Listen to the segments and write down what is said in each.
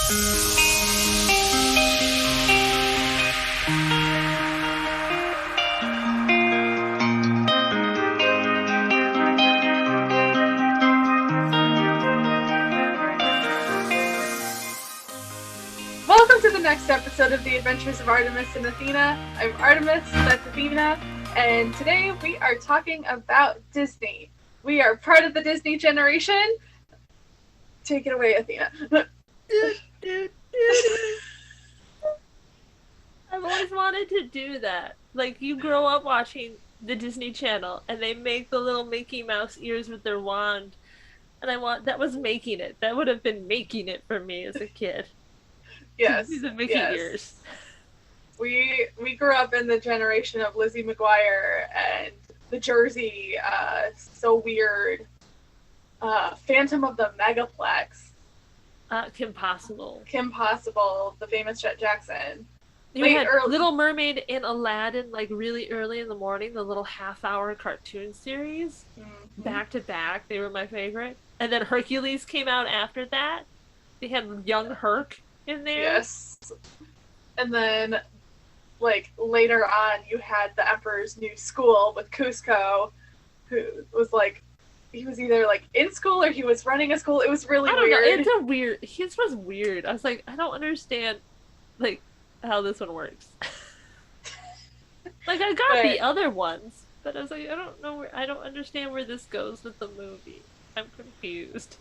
Welcome to the next episode of The Adventures of Artemis and Athena. I'm Artemis, that's Athena, and today we are talking about Disney. We are part of the Disney generation. Take it away, Athena. I've always wanted to do that. Like, you grow up watching the Disney Channel, and they make the little Mickey Mouse ears with their wand, and that was making it. That would have been making it for me as a kid. Yes. The Mickey ears. We grew up in the generation of Lizzie McGuire and the Jersey, So Weird, Phantom of the Megaplex. Kim Possible. The Famous Jet Jackson. You had Little Mermaid and Aladdin, like, really early in the morning, the little half-hour cartoon series. Mm-hmm. Back to back, they were my favorite. And then Hercules came out after that. They had young Herc in there. Yes. And then, like, later on, you had The Emperor's New School with Cusco, who was, like, he was either, like, in school or he was running a school. It was really weird. His was weird. I was like, I don't understand, like, how this one works. Like, I got the other ones, but I was like, I don't understand where this goes with the movie. I'm confused.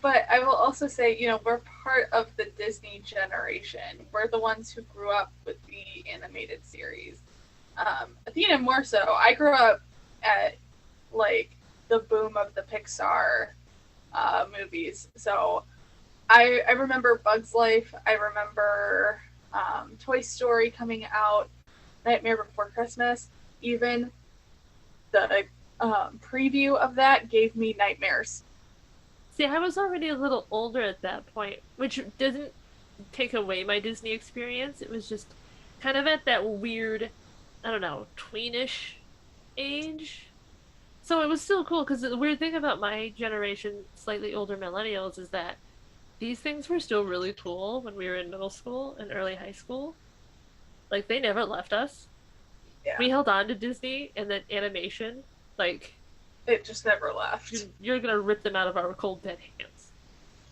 But I will also say, we're part of the Disney generation. We're the ones who grew up with the animated series. Athena more so. I grew up at, like, the boom of the Pixar movies. So I remember Bug's Life. I remember Toy Story coming out, Nightmare Before Christmas. Even the preview of that gave me nightmares. See, I was already a little older at that point, which doesn't take away my Disney experience. It was just kind of at that weird, I don't know, tweenish age. So it was still cool, because the weird thing about my generation, slightly older millennials, is that these things were still really cool when we were in middle school and early high school. Like, they never left us. Yeah. We held on to Disney, and then animation, like... It just never left. You're gonna rip them out of our cold dead hands.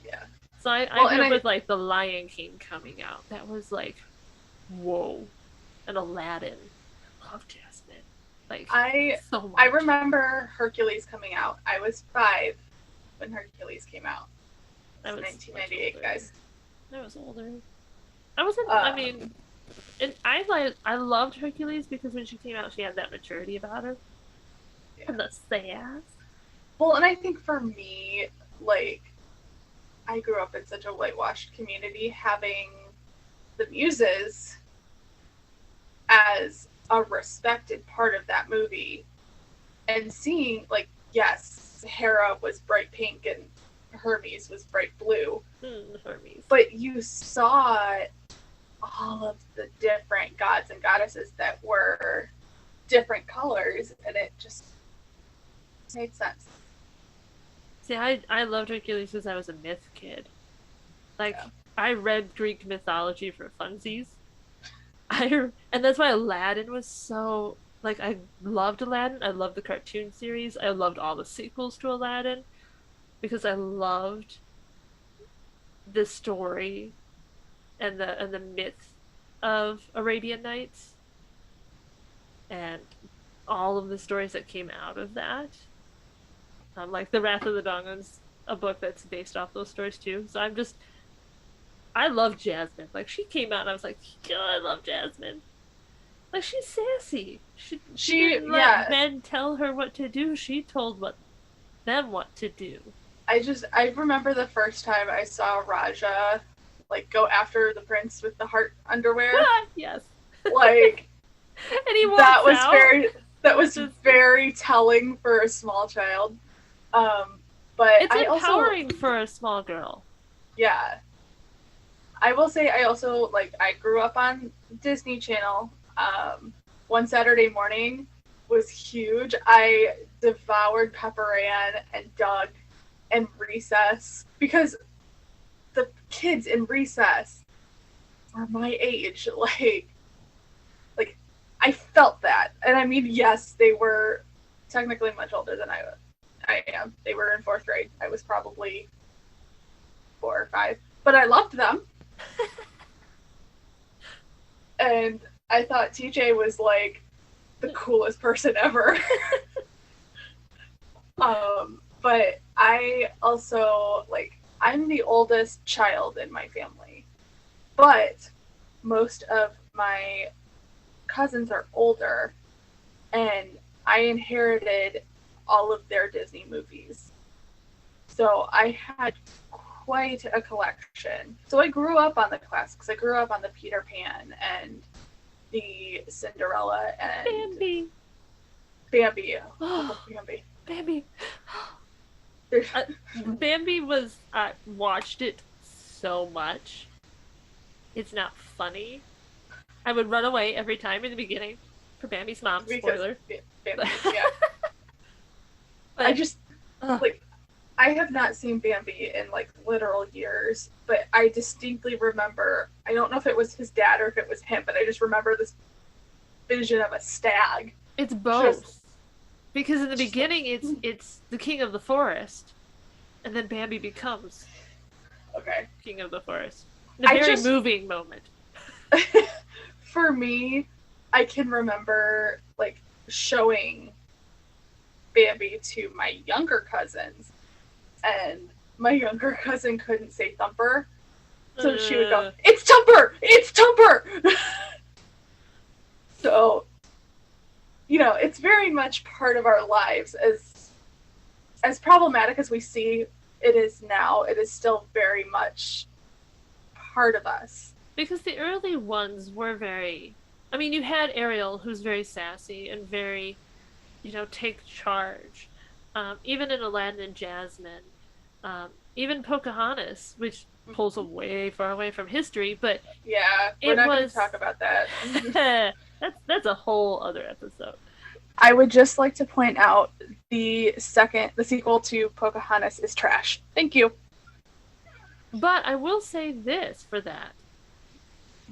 Yeah. So I grew up with, like, The Lion King coming out. That was like, whoa. And Aladdin. Love Jasmine. Like, so much. I remember Hercules coming out. I was 5 when Hercules came out. That was 1998, guys. I was older. I wasn't. I mean, and I loved Hercules because when she came out, she had that maturity about her. Yeah. And the sass. Well, and I think for me, like, I grew up in such a whitewashed community, having the Muses as a respected part of that movie, and seeing, like, yes, Hera was bright pink and Hermes was bright blue. Hermes. But you saw all of the different gods and goddesses that were different colors, and it just made sense. See, I loved Hercules because I was a myth kid. Like, yeah. I read Greek mythology for funsies. And that's why Aladdin was so... Like, I loved Aladdin. I loved the cartoon series. I loved all the sequels to Aladdin. Because I loved the story and the myth of Arabian Nights. And all of the stories that came out of that. Like The Wrath of the Dongans, a book that's based off those stories too. So I love Jasmine. Like, she came out and I was like, God, I love Jasmine. Like, she's sassy. She didn't let men tell her what to do. She told them what to do. I remember the first time I saw Raja, like, go after the prince with the heart underwear. Yes. Like, and he walks out. That was very telling for a small child. But it's empowering for a small girl. Yeah. I will say I also, like, I grew up on Disney Channel. One Saturday morning was huge. I devoured Pepper Ann and Doug and Recess because the kids in recess were my age. Like I felt that. And I mean, yes, they were technically much older than I am. They were in 4th grade. I was probably 4 or 5. But I loved them. And I thought TJ was like the coolest person ever. But I also, like, I'm the oldest child in my family. But most of my cousins are older, and I inherited all of their Disney movies. So I had quite a collection. So I grew up on the classics. I grew up on the Peter Pan and the Cinderella and Bambi. Oh, Bambi. Bambi. Bambi was, I watched it so much. It's not funny. I would run away every time in the beginning for Bambi's mom. Spoiler. Bambi, yeah. But I just, like, I have not seen Bambi in, like, literal years, but I distinctly remember, I don't know if it was his dad or if it was him, but I just remember this vision of a stag. It's both. Because in the beginning, it's the king of the forest, and then Bambi becomes king of the forest. In a very moving moment. For me, I can remember, like, showing Bambi to my younger cousins, and my younger cousin couldn't say Thumper, so she would go, "It's Thumper! It's Thumper!" So, you know, it's very much part of our lives. As problematic as we see it is now, it is still very much part of us. Because the early ones were very... I mean, you had Ariel, who's very sassy and very, you know, take charge. Even in Aladdin and Jasmine. Even Pocahontas, which pulls way far away from history, but... Yeah, we're not going to talk about that. That's a whole other episode. I would just like to point out the sequel to Pocahontas is trash. Thank you. But I will say this for that.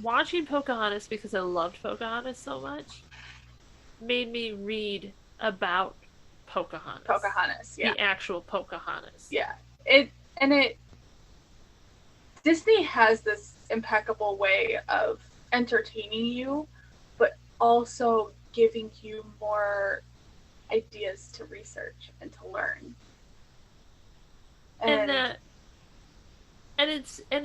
Watching Pocahontas, because I loved Pocahontas so much, made me read about Pocahontas. Pocahontas, yeah. The actual Pocahontas. Yeah. Disney has this impeccable way of entertaining you, but also giving you more ideas to research and to learn. And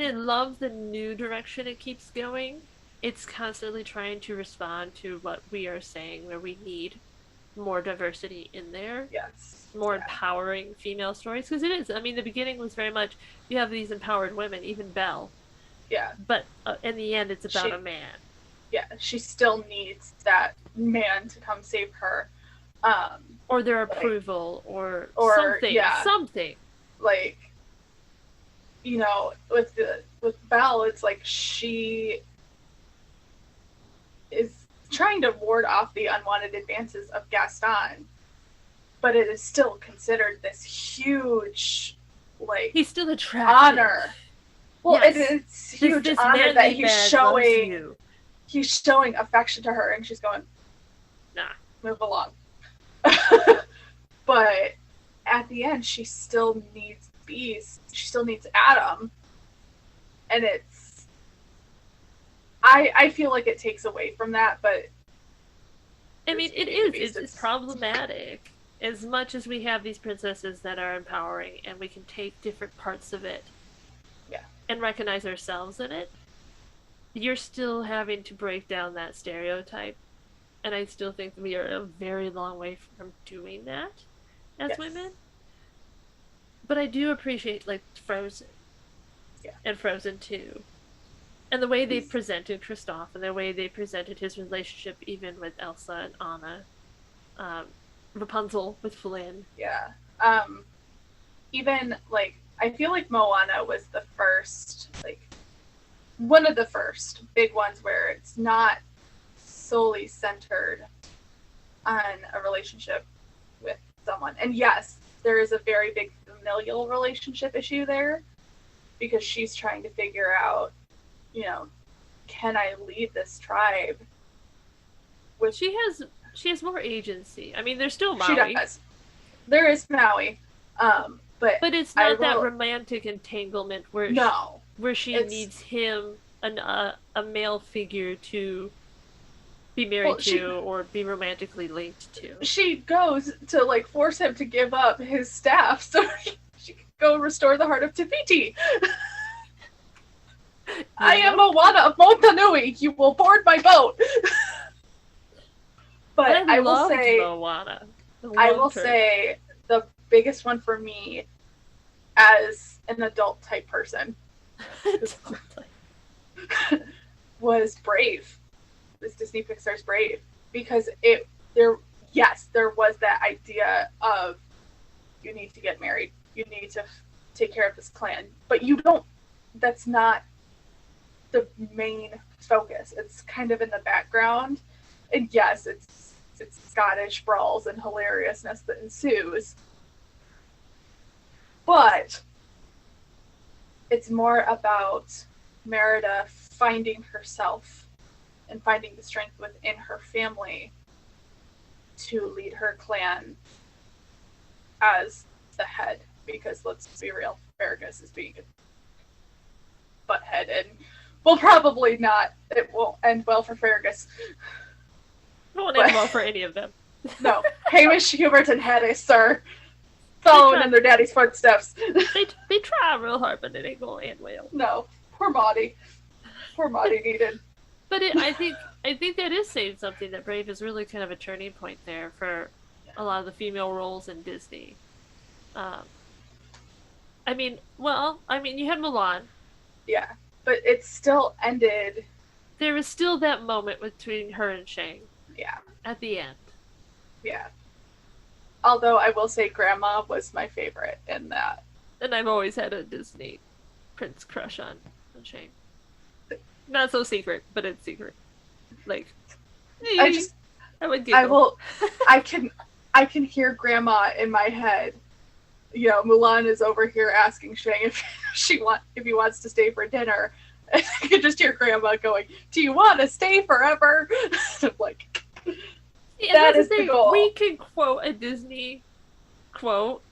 I love the new direction it keeps going. It's constantly trying to respond to what we are saying, where we need more diversity in there. Yes. More empowering female stories, because it is. I mean, the beginning was very much, you have these empowered women, even Belle. Yeah. But in the end, it's about a man. Yeah, she still needs that man to come save her. Or their approval, or something. Yeah. Something. Like, you know, with Belle, it's like she is trying to ward off the unwanted advances of Gaston, but it is still considered this huge, like, he's still attractive. Honor. Well, yes. it is huge this honor that he's showing affection to her, and she's going, nah, move along. But at the end, she still needs Beast. She still needs Adam, and it's. I feel like it takes away from that, but. I mean, it is. It's problematic. As much as we have these princesses that are empowering, and we can take different parts of it, and recognize ourselves in it, you're still having to break down that stereotype, and I still think we are a very long way from doing that as women. But I do appreciate, like, Frozen and Frozen 2, and the way they presented Kristoff, and the way they presented his relationship even with Elsa and Anna, Rapunzel with Flynn. Yeah. Even, like, I feel like Moana was the first, like, one of the first big ones where it's not solely centered on a relationship with someone. And yes, there is a very big familial relationship issue there, because she's trying to figure out, you know, can I lead this tribe? With she has more agency. I mean, there's still Maui. She does. There is Maui, but it's not that romantic entanglement where she needs him, a male figure to be married to or be romantically linked to. She goes to like force him to give up his staff so she can go restore the heart of Te Fiti. I am Moana of Motunui. You will board my boat. But I will say, Moana. I will say the biggest one for me as an adult type person was Brave. This Disney Pixar's Brave, because there was that idea of you need to get married, you need to take care of this clan, but that's not the main focus. It's kind of in the background, and yes, it's Scottish brawls and hilariousness that ensues, but it's more about Merida finding herself and finding the strength within her family to lead her clan as the head. Because let's be real, Fergus is being a butthead, and will probably not. It won't end well for Fergus. It won't end well for any of them. No, Hamish, Hubert, and Hattie, sir, following in their daddy's footsteps. They try real hard, but it ain't gonna end well. No, poor Maudie. Poor Maudie needed. But I think that is saying something, that Brave is really kind of a turning point there for a lot of the female roles in Disney. I mean, you had Mulan. Yeah, but it still ended. There was still that moment between her and Shang. Yeah. At the end. Yeah. Although I will say Grandma was my favorite in that. And I've always had a Disney prince crush on Shang. Not so secret, but it's secret. Like, I would giggle. I can hear Grandma in my head. You know, Mulan is over here asking Shang if he wants to stay for dinner. And I can just hear Grandma going, "Do you want to stay forever?" I'm like, that is the goal. We can quote a Disney quote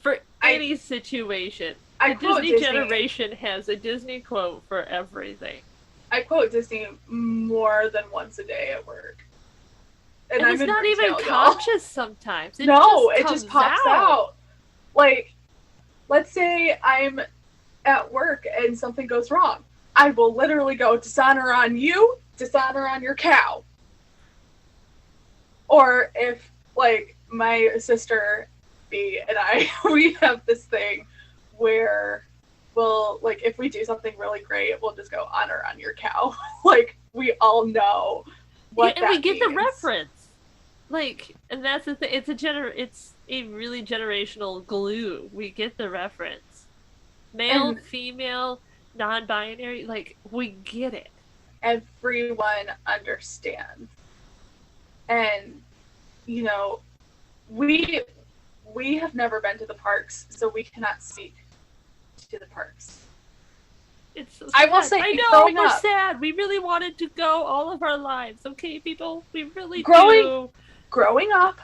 for any situation. The Disney generation has a Disney quote for everything. I quote Disney more than once a day at work. And it's not even conscious sometimes. It just pops out. Like, let's say I'm at work and something goes wrong. I will literally go, dishonor on you, dishonor on your cow. Or if, like, my sister B and I, we have this thing where like, if we do something really great, we'll just go honor on your cow. Like, we all know what that means. And we get the reference. Like, and that's the thing. It's a really generational glue. We get the reference. Male, female, non-binary, like, we get it. Everyone understands. And, you know, we have never been to the parks, so we cannot speak to the parks. It's so sad. I will say, I know, we're sad. We really wanted to go all of our lives. Okay, people? We really do. Growing up,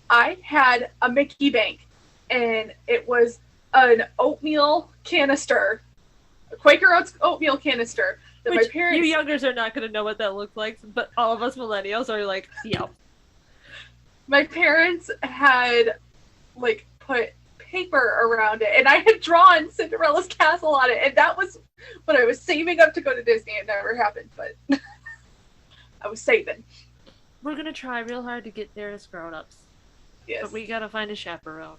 I had a Mickey Bank, and it was an oatmeal canister, a Quaker Oats oatmeal canister that my parents... You youngers are not going to know what that looked like, but all of us millennials are like, yep. My parents had, like, put paper around it, and I had drawn Cinderella's castle on it, and that was what I was saving up to go to Disney. It never happened, but I was saving. We're going to try real hard to get there as grown-ups. Yes. But we got to find a chaperone.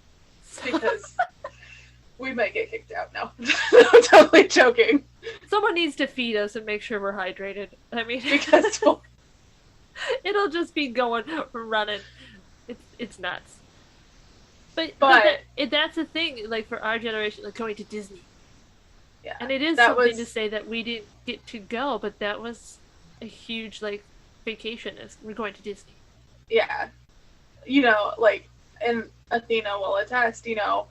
Because we might get kicked out now. I'm totally joking. Someone needs to feed us and make sure we're hydrated. I mean, because it'll just be going, running. It's nuts. But that's the thing, like, for our generation, like, going to Disney. Yeah. And it is something to say that we didn't get to go, but that was a huge, like, vacation. We're going to Disney. Yeah. You know, like, and Athena will attest, you know,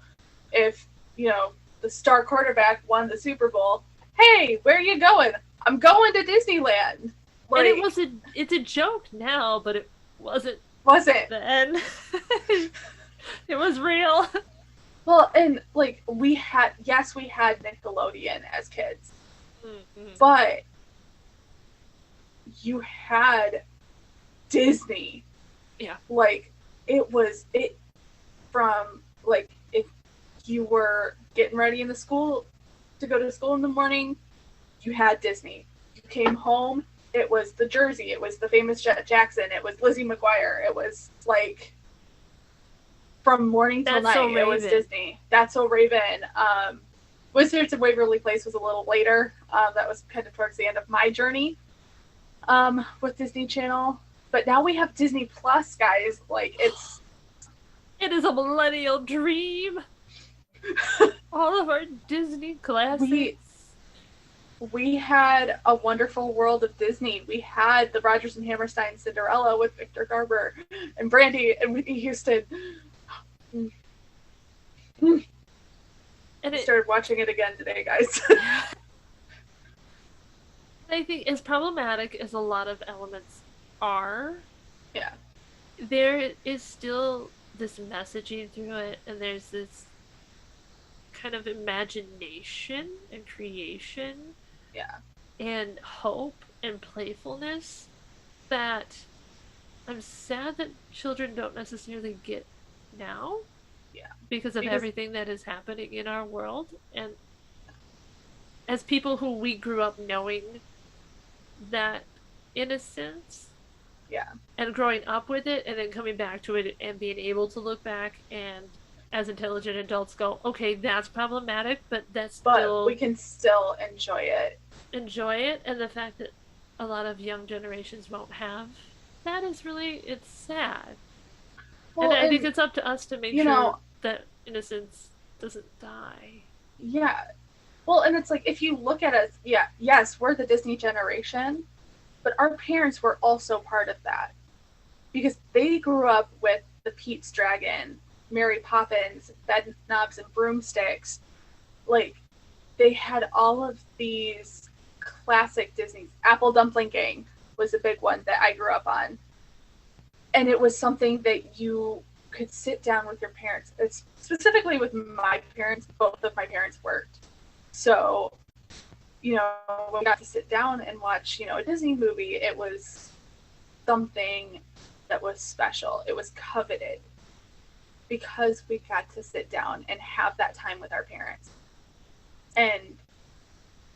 if, you know, the star quarterback won the Super Bowl. Hey, where are you going? I'm going to Disneyland. Like, and it's a joke now, but it wasn't then. It was real. Well, and like we had Nickelodeon as kids, mm-hmm. but you had Disney. Yeah. Like it from like if you were getting ready in the school to go to school in the morning, you had Disney. You came home, it was the Jersey, it was the famous Jet Jackson, it was Lizzie McGuire, it was like from morning till night, it was Disney. That's So Raven. Wizards of Waverly Place was a little later. That was kind of towards the end of my journey with Disney Channel. But now we have Disney Plus, guys. Like, it is a millennial dream. All of our Disney classics. We had A Wonderful World of Disney. We had the Rodgers and Hammerstein Cinderella with Victor Garber and Brandy and Whitney Houston. And I started watching it again today, guys. I think as problematic as a lot of elements are, yeah, there is still this messaging through it, and there's this kind of imagination and creation, and hope and playfulness that I'm sad that children don't necessarily get now. Yeah. Because of everything that is happening in our world. And as people who we grew up knowing that innocence. Yeah. And growing up with it and then coming back to it and being able to look back and as intelligent adults go, okay, that's problematic, but we can still enjoy it. Enjoy it, and the fact that a lot of young generations won't have that is really, it's sad. Well, and I think it's up to us to make sure that innocence doesn't die. Yeah. Well, and it's like, if you look at us, yes, we're the Disney generation, but our parents were also part of that. Because they grew up with the Pete's Dragon, Mary Poppins, Bedknobs and Broomsticks. Like, they had all of these classic Disney's. Apple Dumpling Gang was a big one that I grew up on. And it was something that you could sit down with your parents. It's specifically with my parents, both of my parents worked. So, when we got to sit down and watch, a Disney movie, it was something that was special. It was coveted because we got to sit down and have that time with our parents. And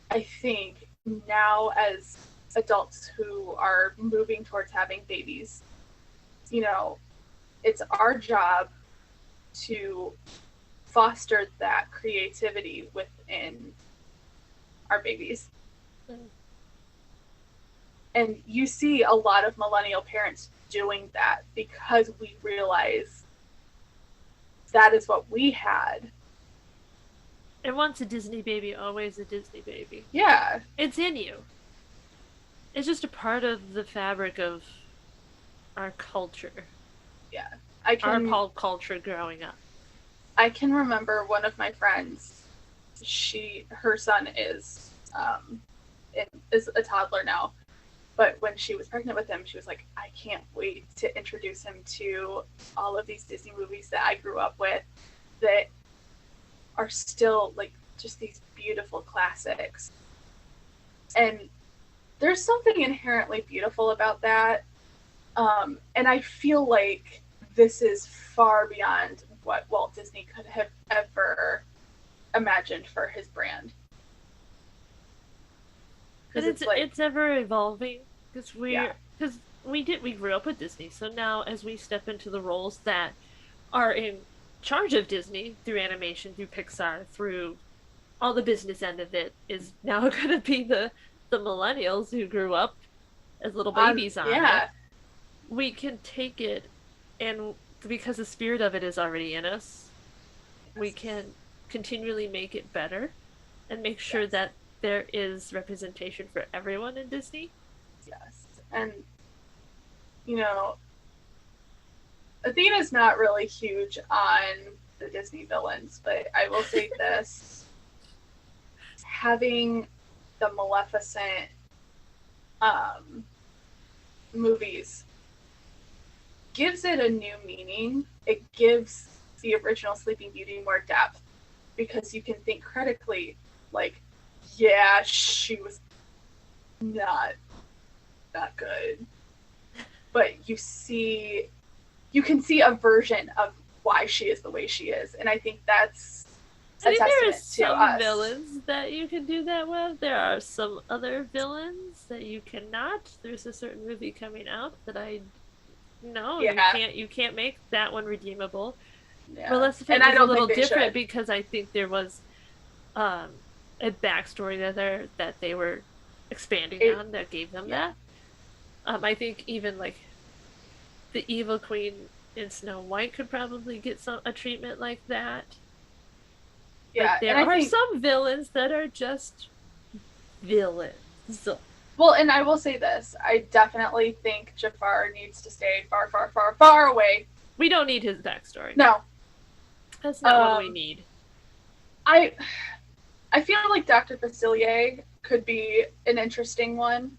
I think now as adults who are moving towards having babies, it's our job to foster that creativity within our babies. And you see a lot of millennial parents doing that because we realize that is what we had. And once a Disney baby, always a Disney baby. Yeah. It's in you. It's just a part of the fabric of our culture. Yeah. Our pop culture growing up. I can remember one of my friends, her son is a toddler now, but when she was pregnant with him, she was like, I can't wait to introduce him to all of these Disney movies that I grew up with that are still like just these beautiful classics. And there's something inherently beautiful about that. And I feel like this is far beyond what Walt Disney could have ever imagined for his brand. And it's ever evolving because we grew up with Disney. So now as we step into the roles that are in charge of Disney through animation, through Pixar, through all the business end of it, is now going to be the millennials who grew up as little babies on it. We can take it, and because the spirit of it is already in us, we can continually make it better and make sure that there is representation for everyone in Disney. Yes. And, Athena's not really huge on the Disney villains, but I will say this. having the Maleficent movies gives it a new meaning. It gives the original Sleeping Beauty more depth because you can think critically, like, yeah, she was not good, but you can see a version of why she is the way she is, and I think that's I a think there are testament to some us. villains that you can do that with. There are some other villains that you cannot. There's a certain movie coming out that I no, Yeah, you can't make that one redeemable. yeah, Maleficent and I was a don't little think they different should. because I think there was um a backstory that they were expanding It, on that gave them yeah, that. I think even like the evil queen in Snow White could probably get some a treatment like that. Like yeah, and there I are think, some villains that are just villains. well, and I will say this: I definitely think Jafar needs to stay far, far, far, far away. We don't need his backstory. No, That's not what we um, need. I I feel like Dr. Facilier could be an interesting one.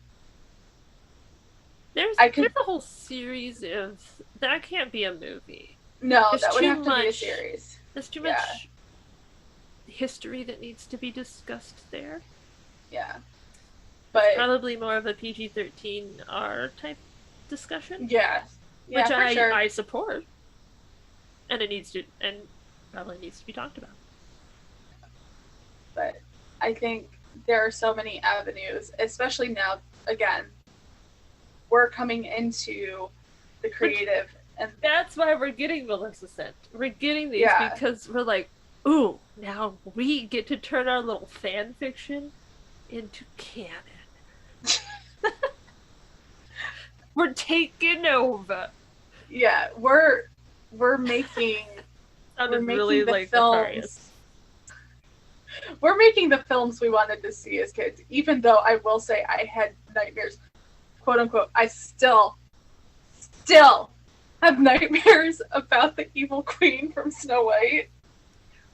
I There's could a whole series of that can't be a movie. no, There's that would too have to be a much series. there's too Yeah, much history that needs to be discussed there. yeah, It's but probably more of a PG-13 R type discussion, yeah, yeah, which for sure. I support, and it needs to and probably needs to be talked about. But I think there are so many avenues, especially now. Again, we're coming into the Which creative, and that's why we're getting Maleficent. We're getting these yeah, because we're like, ooh, now we get to turn our little fan fiction into canon. We're taking over. yeah, we're making we're Sounded making really the like nefarious. films. We're making the films we wanted to see as kids. Even though I will say I had nightmares, quote unquote. I still have nightmares about the evil queen from Snow White.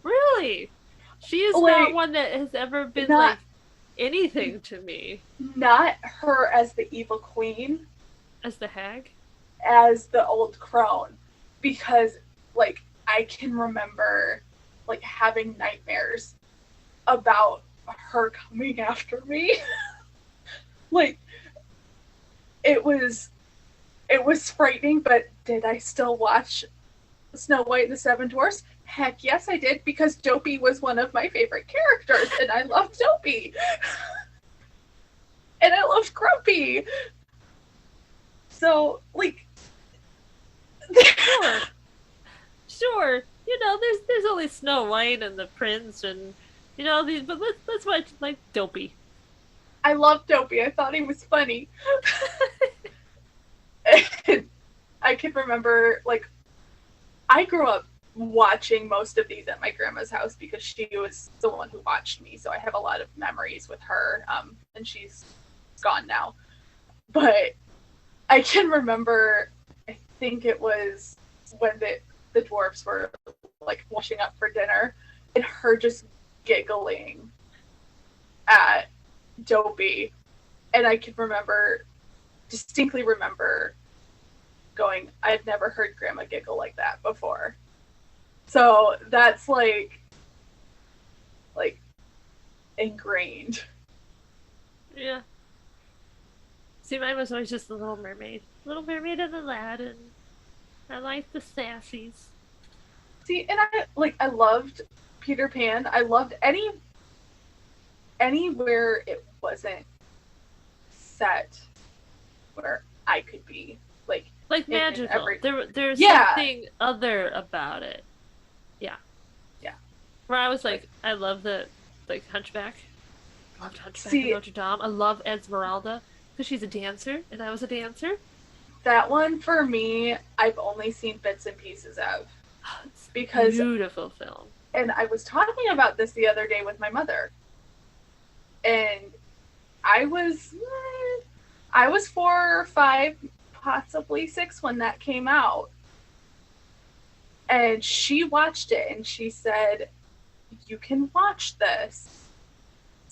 Really? She is not Like, one that has ever been not like anything to me not her as the evil queen, as the hag. as the old crone, because like I can remember like having nightmares about her coming after me. Like it it was frightening, but did I still watch Snow White and the Seven Dwarfs? Heck yes, I did, because Dopey was one of my favorite characters, and I loved Dopey. And I loved Grumpy. So, like, Sure, sure. You know, there's only Snow White and the Prince and you know these, but let's watch like Dopey. I loved Dopey. I thought he was funny. And I can remember, like, I grew up watching most of these at my grandma's house because she was the one who watched me. So I have a lot of memories with her, and she's gone now. But I can remember, I think it was when the dwarfs were like washing up for dinner, and her just giggling at Dopey, and I can distinctly remember going, I've never heard Grandma giggle like that before. So that's like ingrained. Yeah. See, mine was always just the Little Mermaid. Little Mermaid and Aladdin. I like the sassies. See, and I loved Peter Pan. I loved anywhere it wasn't set where I could be Like in magical. every There's yeah, something other about it. Yeah. yeah. Where I was Like, like, I love the like Hunchback. I loved Hunchback of see, Notre Dame. I love Esmeralda because she's a dancer and I was a dancer. that one for me, I've only seen bits and pieces of, Oh, it's a because, beautiful film. and I was talking about this the other day with my mother, and I was I was 4 or 5, possibly 6 when that came out, and she watched it and she said, "You can watch this,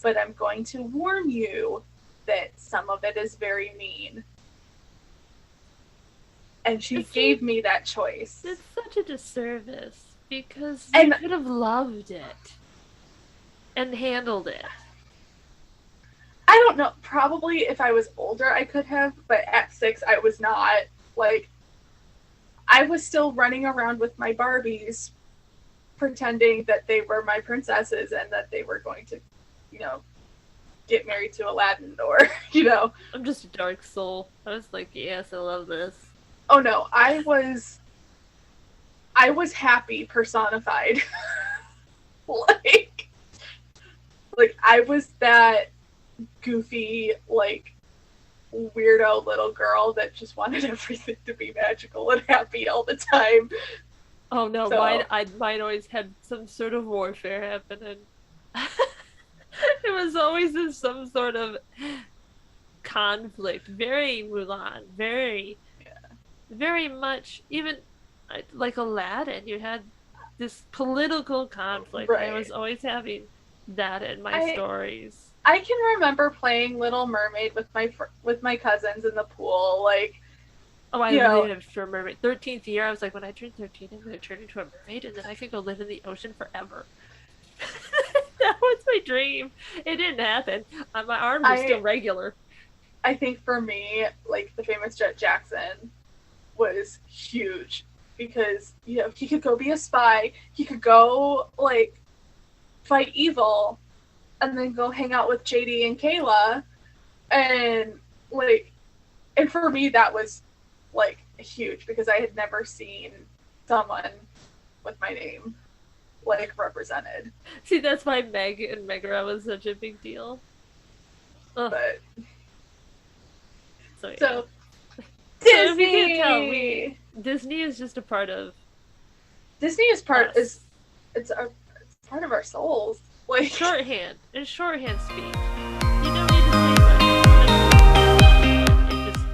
but I'm going to warn you that some of it is very mean. And she gave me that choice. It's such a disservice because And you could have loved it and handled it. I don't know. Probably if I was older, I could have, but at 6, I was not. Like, I was still running around with my Barbies, pretending that they were my princesses and that they were going to, you know, get married to Aladdin or, you know. I'm just a dark soul. I was like, yes, I love this. Oh no, I was happy personified. like I was that goofy, like, weirdo little girl that just wanted everything to be magical and happy all the time. Oh no, So, mine always had some sort of warfare happening. It was always in some sort of conflict. Very Mulan, very much. Even like Aladdin, you had this political conflict. right. I was always having that in my stories. I can remember playing Little Mermaid with my cousins in the pool, like. Oh, I lived for a mermaid. 13th year, I was like, when I turn 13, I'm going to turn into a mermaid, and then I could go live in the ocean forever. That was my dream. It didn't happen. My arms are still regular. I think for me, like, the famous Jet Jackson was huge because, you know, he could go be a spy, he could go, like, fight evil, and then go hang out with JD and Kayla, and, like, and for me that was, like, huge because I had never seen someone with my name, like, represented. See, that's why Meg and Megara was such a big deal. Ugh. But so, yeah. So Disney. So if you can't tell, Disney is just a part of. Disney is part us. It's part of our souls. Like, shorthand. It's shorthand speak. You don't need to say much. It just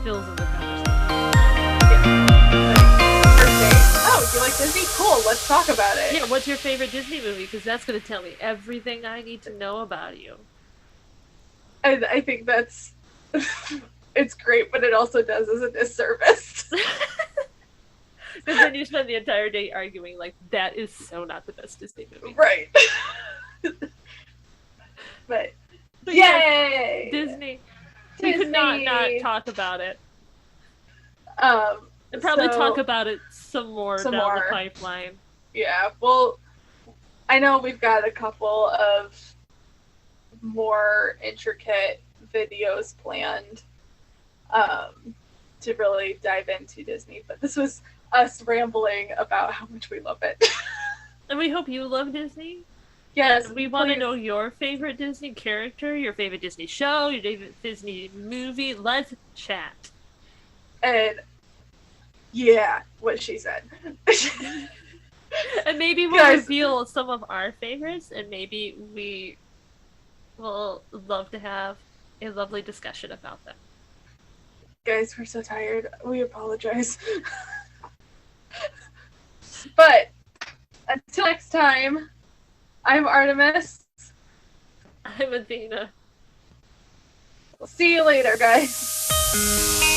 fills in the conversation. Oh, you like Disney? Cool. Let's talk about it. Yeah. What's your favorite Disney movie? Because that's going to tell me everything I need to know about you. And I think that's. It's great, but it also does as a disservice. Because then you spend the entire day arguing, like, that is so not the best Disney movie. Right. But yay! Disney. We could not talk about it. And probably talk about it some more down the pipeline. Yeah, well, I know we've got a couple of more intricate videos planned to really dive into Disney, but this was us rambling about how much we love it. And we hope you love Disney. Yes. And we want to know your favorite Disney character, your favorite Disney show, your favorite Disney movie. Let's chat. And yeah, what she said. And maybe we'll reveal some of our favorites, and maybe we will love to have a lovely discussion about them. Guys, we're so tired. We apologize. But until next time, I'm Artemis. I'm Athena. We'll see you later, guys.